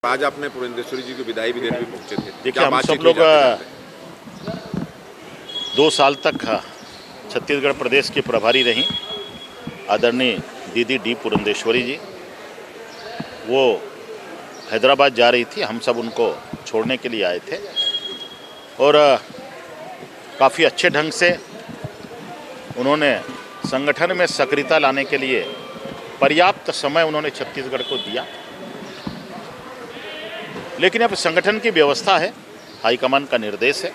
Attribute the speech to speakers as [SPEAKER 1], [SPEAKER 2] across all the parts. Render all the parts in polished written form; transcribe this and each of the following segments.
[SPEAKER 1] आज आपने पुरंदेश्वरी जी की विदाई भी देने भी पहुंचे थे।
[SPEAKER 2] देखिए, हम सब लोग 2 साल तक छत्तीसगढ़ प्रदेश की प्रभारी रहीं आदरणीय दीदी डी पुरंदेश्वरी जी। वो हैदराबाद जा रही थी, हम सब उनको छोड़ने के लिए आए थे और काफ़ी अच्छे ढंग से उन्होंने संगठन में सक्रियता लाने के लिए पर्याप्त समय उन्होंने छत्तीसगढ़ को दिया। लेकिन अब संगठन की व्यवस्था है, हाईकमान का निर्देश है,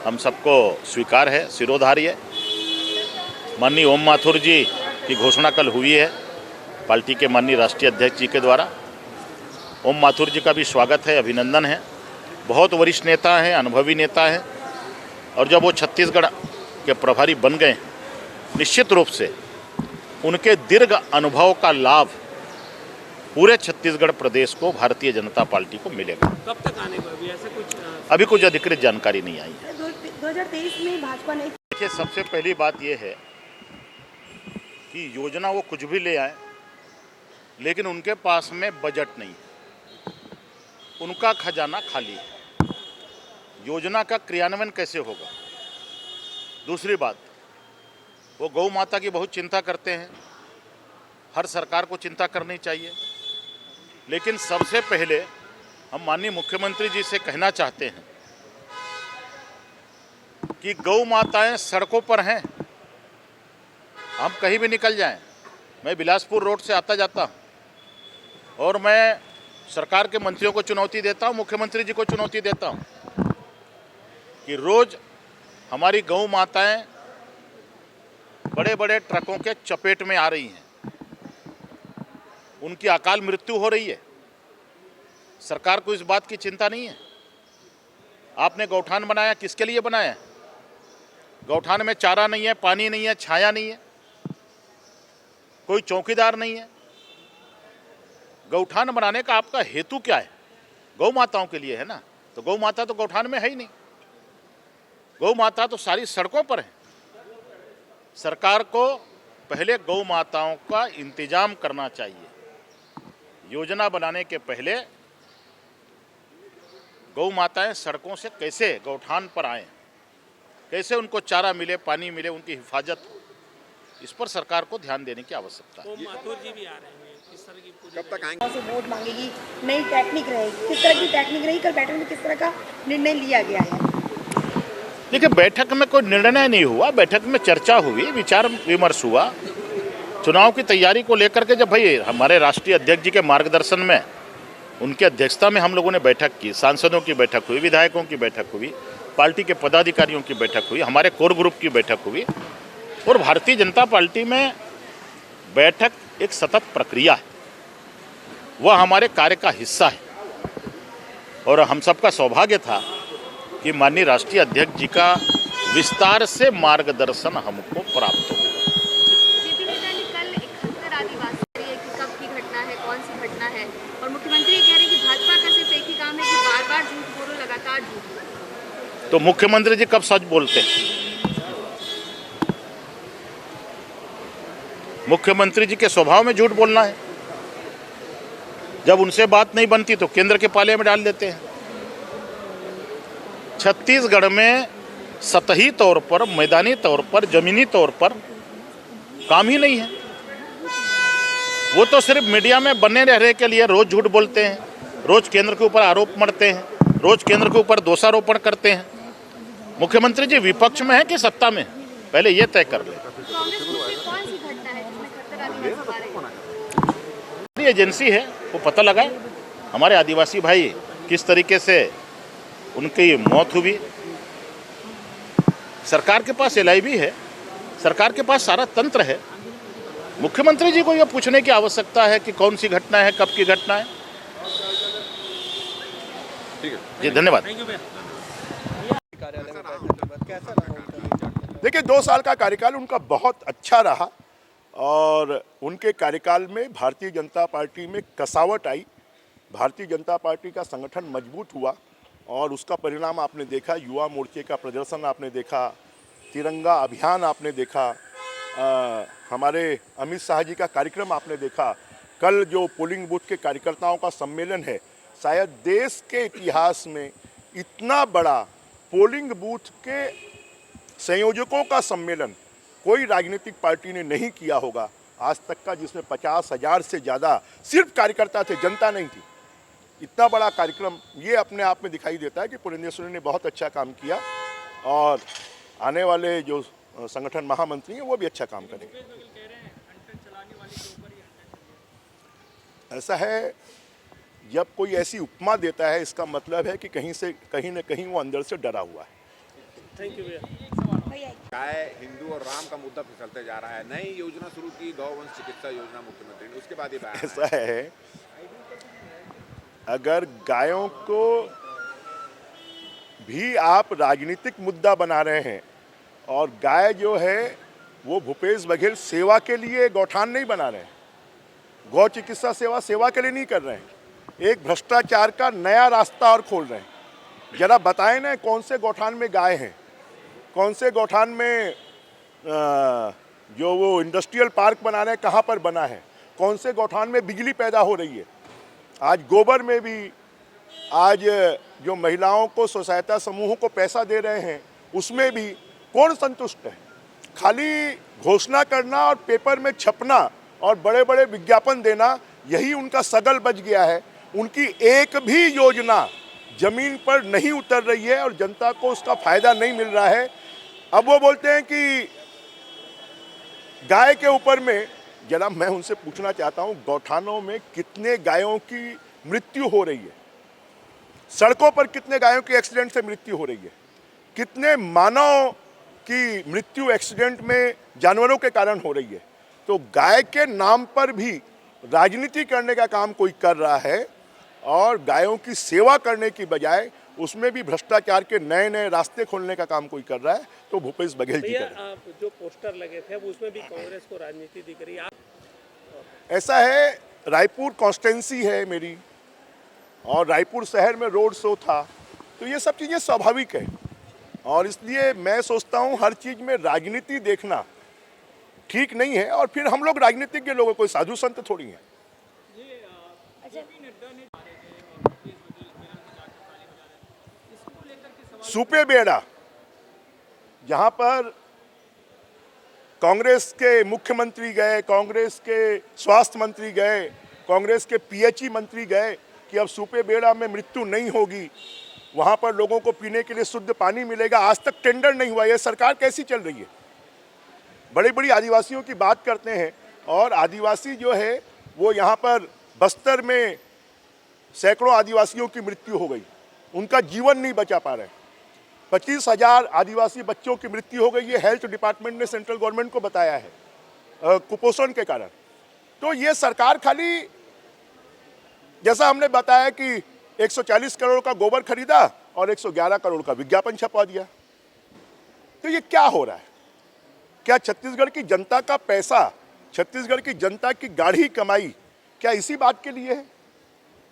[SPEAKER 2] हम सबको स्वीकार है, सिरोधार्य है। माननीय ओम माथुर जी की घोषणा कल हुई है पार्टी के माननीय राष्ट्रीय अध्यक्ष जी के द्वारा। ओम माथुर जी का भी स्वागत है, अभिनंदन है। बहुत वरिष्ठ नेता हैं, अनुभवी नेता हैं और जब वो छत्तीसगढ़ के प्रभारी बन गए, निश्चित रूप से उनके दीर्घ अनुभव का लाभ पूरे छत्तीसगढ़ प्रदेश को भारतीय जनता पार्टी को मिलेगा।
[SPEAKER 3] कब तक आने को
[SPEAKER 2] अभी कुछ अधिकृत जानकारी नहीं आई है।
[SPEAKER 4] 2023 में भाजपा ने
[SPEAKER 2] देखिए, सबसे पहली बात यह है कि योजना वो कुछ भी ले आए, लेकिन उनके पास में बजट नहीं है, उनका खजाना खाली है। योजना का क्रियान्वयन कैसे होगा? दूसरी बात, वो गौ माता की बहुत चिंता करते हैं, हर सरकार को चिंता करनी चाहिए, लेकिन सबसे पहले हम माननीय मुख्यमंत्री जी से कहना चाहते हैं कि गौ माताएं सड़कों पर हैं। हम कहीं भी निकल जाएं, मैं बिलासपुर रोड से आता जाता हूं और मैं सरकार के मंत्रियों को चुनौती देता हूं, मुख्यमंत्री जी को चुनौती देता हूं कि रोज हमारी गौ माताएं बड़े बड़े ट्रकों के चपेट में आ रही हैं, उनकी अकाल मृत्यु हो रही है। सरकार को इस बात की चिंता नहीं है। आपने गौठान बनाया, किसके लिए बनाया? गौठान में चारा नहीं है, पानी नहीं है, छाया नहीं है, कोई चौकीदार नहीं है। गौठान बनाने का आपका हेतु क्या है? गौ माताओं के लिए है ना, तो गौ माता तो गौठान में है ही नहीं। गौ माता तो सारी सड़कों पर है। सरकार को पहले गौ माताओं का इंतजाम करना चाहिए। योजना बनाने के पहले गौ माताएं सड़कों से कैसे गौठान पर आएं, कैसे उनको चारा मिले, पानी मिले, उनकी हिफाजत हो, इस पर सरकार को ध्यान देने की आवश्यकता है।
[SPEAKER 3] माथुर जी भी आ रहे हैं, किस तरह की
[SPEAKER 1] कब तक आएंगे?
[SPEAKER 4] से वोट मांगेगी, नई टेक्निक रहेगी, किस तरह की टेक्निक रही, कल बैठक में किस तरह का निर्णय लिया गया है?
[SPEAKER 2] देखिए, बैठक में कोई निर्णय नहीं हुआ, बैठक में चर्चा हुई, विचार विमर्श हुआ। चुनाव की तैयारी को लेकर के जब भाई हमारे राष्ट्रीय अध्यक्ष जी के मार्गदर्शन में, उनकी अध्यक्षता में हम लोगों ने बैठक की, सांसदों की बैठक हुई, विधायकों की बैठक हुई, पार्टी के पदाधिकारियों की बैठक हुई, हमारे कोर ग्रुप की बैठक हुई और भारतीय जनता पार्टी में बैठक एक सतत प्रक्रिया है, वह हमारे कार्य का हिस्सा है और हम सबका सौभाग्य था कि माननीय राष्ट्रीय अध्यक्ष जी का विस्तार से मार्गदर्शन हमको प्राप्त हो।
[SPEAKER 5] जेपी नड्डा ने कल 71 आदिवासी कि कब की घटना है, कौन सी घटना है, और मुख्यमंत्री ये कह रहे हैं कि भाजपा का सिर्फ एक ही काम है कि बार-बार झूठ बोलो, लगातार झूठ बोलो।
[SPEAKER 2] तो मुख्यमंत्री जी कब सच बोलते हैं? मुख्यमंत्री जी के स्वभाव में झूठ बोलना है। जब उनसे बात नहीं बनती तो केंद्र के पाले में डाल देते हैं। छत्तीसगढ़ में सतही तौर पर, मैदानी तौर पर, जमीनी तौर पर काम ही नहीं है। वो तो सिर्फ मीडिया में बने रहने के लिए रोज झूठ बोलते हैं, रोज केंद्र के ऊपर आरोप मढ़ते हैं, रोज केंद्र के ऊपर दोषारोपण करते हैं। मुख्यमंत्री जी विपक्ष में है कि सत्ता में है, पहले ये तय कर ले।
[SPEAKER 5] कांग्रेस की कौन सी घटना है जिसमें 71 आदिवासी मारे गए?
[SPEAKER 2] एजेंसी है, वो पता लगाए हमारे आदिवासी भाई किस तरीके से उनकी मौत हुई। सरकार के पास LIB है, सरकार के पास सारा तंत्र है। मुख्यमंत्री जी को यह पूछने की आवश्यकता है कि कौन सी घटना है, कब की घटना है।
[SPEAKER 1] ठीक है
[SPEAKER 2] जी, धन्यवाद।
[SPEAKER 3] थैंक यू भैया।
[SPEAKER 6] देखिए, 2 साल का कार्यकाल उनका बहुत अच्छा रहा और उनके कार्यकाल में भारतीय जनता पार्टी में कसावट आई, भारतीय जनता पार्टी का संगठन मजबूत हुआ और उसका परिणाम आपने देखा। युवा मोर्चे का प्रदर्शन आपने देखा, तिरंगा अभियान आपने देखा, हमारे अमित शाह जी का कार्यक्रम आपने देखा। कल जो पोलिंग बूथ के कार्यकर्ताओं का सम्मेलन है, शायद देश के इतिहास में इतना बड़ा पोलिंग बूथ के संयोजकों का सम्मेलन कोई राजनीतिक पार्टी ने नहीं किया होगा आज तक का, जिसमें 50,000 से ज़्यादा सिर्फ कार्यकर्ता थे, जनता नहीं थी। इतना बड़ा कार्यक्रम ये अपने आप में दिखाई देता है कि पुरंदेश्वरी ने बहुत अच्छा काम किया और आने वाले जो संगठन महामंत्री हैं वो भी अच्छा काम करेंगे। ऐसा है, जब कोई ऐसी उपमा देता है इसका मतलब है कि कहीं न कहीं वो अंदर से डरा हुआ है।
[SPEAKER 3] थैंक यू भैया।
[SPEAKER 4] भैया
[SPEAKER 1] गाय, हिंदू और राम का मुद्दा फिसलते जा रहा है। नई योजना शुरू की, गौवंश चिकित्सा योजना मुख्यमंत्री ने, उसके बाद ये बयान
[SPEAKER 6] ऐसा है, अगर गायों को भी आप राजनीतिक मुद्दा बना रहे हैं और गाय जो है वो भूपेश बघेल सेवा के लिए गौठान नहीं बना रहे हैं, गौ चिकित्सा सेवा के लिए नहीं कर रहे हैं, एक भ्रष्टाचार का नया रास्ता और खोल रहे हैं। जरा बताएं ना, कौन से गौठान में गाय हैं, कौन से गौठान में जो वो इंडस्ट्रियल पार्क बना रहे हैं कहाँ पर बना है, कौन से गौठान में बिजली पैदा हो रही है। आज गोबर में भी आज जो महिलाओं को स्व सहायता समूहों को पैसा दे रहे हैं उसमें भी कौन संतुष्ट है। खाली घोषणा करना और पेपर में छपना और बड़े बड़े विज्ञापन देना, यही उनका सगल बच गया है। उनकी एक भी योजना जमीन पर नहीं उतर रही है और जनता को उसका फायदा नहीं मिल रहा है। अब वो बोलते हैं कि गाय के ऊपर में, जरा मैं उनसे पूछना चाहता हूं, गौठानों में कितने गायों की मृत्यु हो रही है, सड़कों पर कितने गायों की एक्सीडेंट से मृत्यु हो रही है, कितने मानव की मृत्यु एक्सीडेंट में जानवरों के कारण हो रही है। तो गाय के नाम पर भी राजनीति करने का काम कोई कर रहा है और गायों की सेवा करने की बजाय उसमें भी भ्रष्टाचार के नए नए रास्ते खोलने का काम कोई कर रहा है, तो भूपेश बघेल जी
[SPEAKER 3] भैया
[SPEAKER 6] करें।
[SPEAKER 3] आप जो पोस्टर लगे थे अब उसमें भी कांग्रेस को राजनीति दिख रही है। आप
[SPEAKER 6] ऐसा है, रायपुर कॉन्स्टिट्यूंसी है मेरी और रायपुर शहर में रोड शो था, तो ये सब चीज़ें स्वाभाविक है और इसलिए मैं सोचता हूँ हर चीज़ में राजनीति देखना ठीक नहीं है। और फिर हम लोग राजनीतिज्ञ लोग, कोई साधु संत थोड़ी हैं। सूपे बेड़ा, जहाँ पर कांग्रेस के मुख्यमंत्री गए, कांग्रेस के स्वास्थ्य मंत्री गए, कांग्रेस के पीएचई मंत्री गए कि अब सूपे बेड़ा में मृत्यु नहीं होगी, वहाँ पर लोगों को पीने के लिए शुद्ध पानी मिलेगा। आज तक टेंडर नहीं हुआ। ये सरकार कैसी चल रही है? बड़ी बड़ी आदिवासियों की बात करते हैं और आदिवासी जो है वो यहाँ पर बस्तर में सैकड़ों आदिवासियों की मृत्यु हो गई, उनका जीवन नहीं बचा पा रहे। 25,000 आदिवासी बच्चों की मृत्यु हो गई, ये हेल्थ डिपार्टमेंट ने सेंट्रल गवर्नमेंट को बताया है कुपोषण के कारण। तो ये सरकार खाली, जैसा हमने बताया कि 140 करोड़ का गोबर खरीदा और 111 करोड़ का विज्ञापन छपवा दिया, तो ये क्या हो रहा है? क्या छत्तीसगढ़ की जनता का पैसा, छत्तीसगढ़ की जनता की गाढ़ी कमाई क्या इसी बात के लिए है?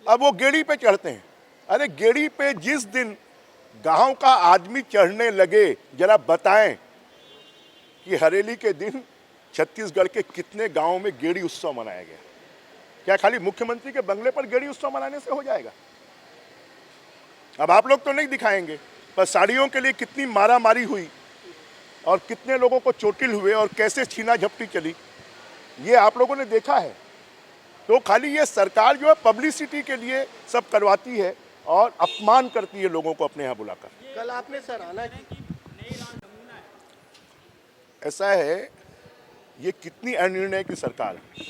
[SPEAKER 6] अब वो गेड़ी पे चढ़ते हैं। अरे गेड़ी पे जिस दिन गांव का आदमी चढ़ने लगे, जरा बताएं कि हरेली के दिन छत्तीसगढ़ के कितने गांवों में गेड़ी उत्सव मनाया गया? क्या खाली मुख्यमंत्री के बंगले पर गेड़ी उत्सव मनाने से हो जाएगा? अब आप लोग तो नहीं दिखाएंगे, पर साड़ियों के लिए कितनी मारामारी हुई और कितने लोगों को चोटिल हुए और कैसे छीना झपटी चली, ये आप लोगों ने देखा है। तो खाली ये सरकार जो है पब्लिसिटी के लिए सब करवाती है और अपमान करती है लोगों को अपने यहाँ बुलाकर।
[SPEAKER 7] कल आपने सराहना की,
[SPEAKER 6] ऐसा है, ये कितनी अनिर्णय की सरकार है।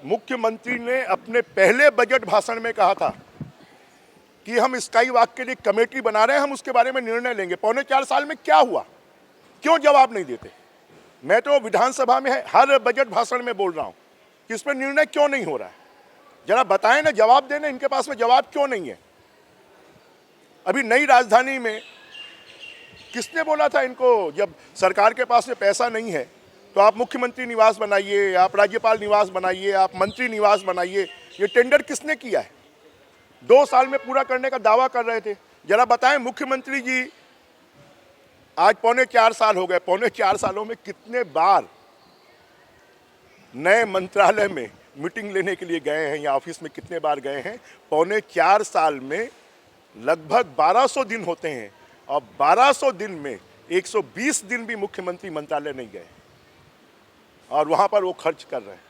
[SPEAKER 6] मुख्यमंत्री ने अपने पहले बजट भाषण में कहा था कि हम स्काई वॉक के लिए कमेटी बना रहे हैं, हम उसके बारे में निर्णय लेंगे। 4.25 साल में क्या हुआ? क्यों जवाब नहीं देते? मैं तो विधानसभा में हर बजट भाषण में बोल रहा हूँ कि इस पर निर्णय क्यों नहीं हो रहा है। जरा बताएं ना, जवाब देना, इनके पास में जवाब क्यों नहीं है? अभी नई राजधानी में किसने बोला था इनको, जब सरकार के पास में पैसा नहीं है तो आप मुख्यमंत्री निवास बनाइए, आप राज्यपाल निवास बनाइए, आप मंत्री निवास बनाइए। ये टेंडर किसने किया है? 2 साल में पूरा करने का दावा कर रहे थे। जरा बताएं मुख्यमंत्री जी, आज 4.25 साल हो गए, 4.25 सालों में कितने बार नए मंत्रालय में मीटिंग लेने के लिए गए हैं या ऑफिस में कितने बार गए हैं। 4.25 साल में लगभग 1200 दिन होते हैं और 1200 दिन में 120 दिन भी मुख्यमंत्री मंत्रालय नहीं गए और वहां पर वो खर्च कर रहे हैं।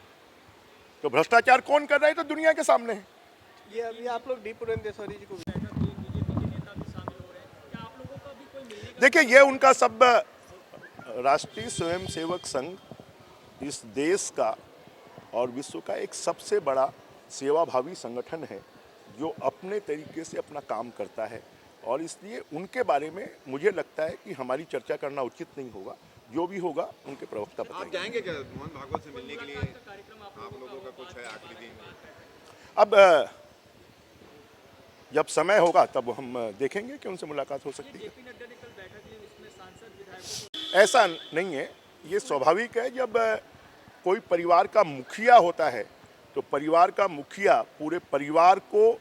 [SPEAKER 6] तो भ्रष्टाचार कौन कर रहा है तो दुनिया के सामने है।
[SPEAKER 7] ये अभी आप लोग डी पुरंदेश्वरी जी को
[SPEAKER 6] देखिए, ये उनका सब राष्ट्रीय स्वयंसेवक संघ इस देश का और विश्व का एक सबसे बड़ा सेवाभावी संगठन है जो अपने तरीके से अपना काम करता है और इसलिए उनके बारे में मुझे लगता है कि हमारी चर्चा करना उचित नहीं होगा। जो भी होगा उनके प्रवक्ता
[SPEAKER 1] आप
[SPEAKER 6] बताएंगे।
[SPEAKER 1] जाएंगे क्या मोहन भागवत से मिलने के लिए? आप लोगों का कुछ है आखिरी दिन?
[SPEAKER 6] अब जब समय होगा तब हम देखेंगे कि उनसे मुलाकात हो सकती है। ऐसा नहीं है, ये स्वाभाविक है। जब कोई परिवार का मुखिया होता है तो परिवार का मुखिया पूरे परिवार को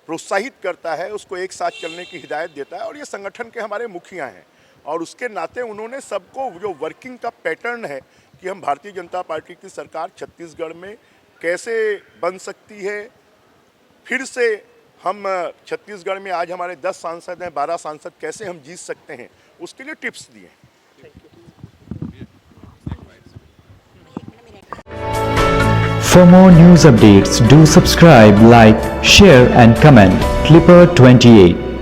[SPEAKER 6] प्रोत्साहित करता है, उसको एक साथ चलने की हिदायत देता है और ये संगठन के हमारे मुखिया हैं और उसके नाते उन्होंने सबको जो वर्किंग का पैटर्न है कि हम भारतीय जनता पार्टी की सरकार छत्तीसगढ़ में कैसे बन सकती है, फिर से हम छत्तीसगढ़ में आज हमारे 10 सांसद हैं, 12 सांसद कैसे हम जीत सकते हैं, उसके लिए टिप्स दिए।
[SPEAKER 8] For more news updates, do subscribe, like, share and comment. Clipper 28.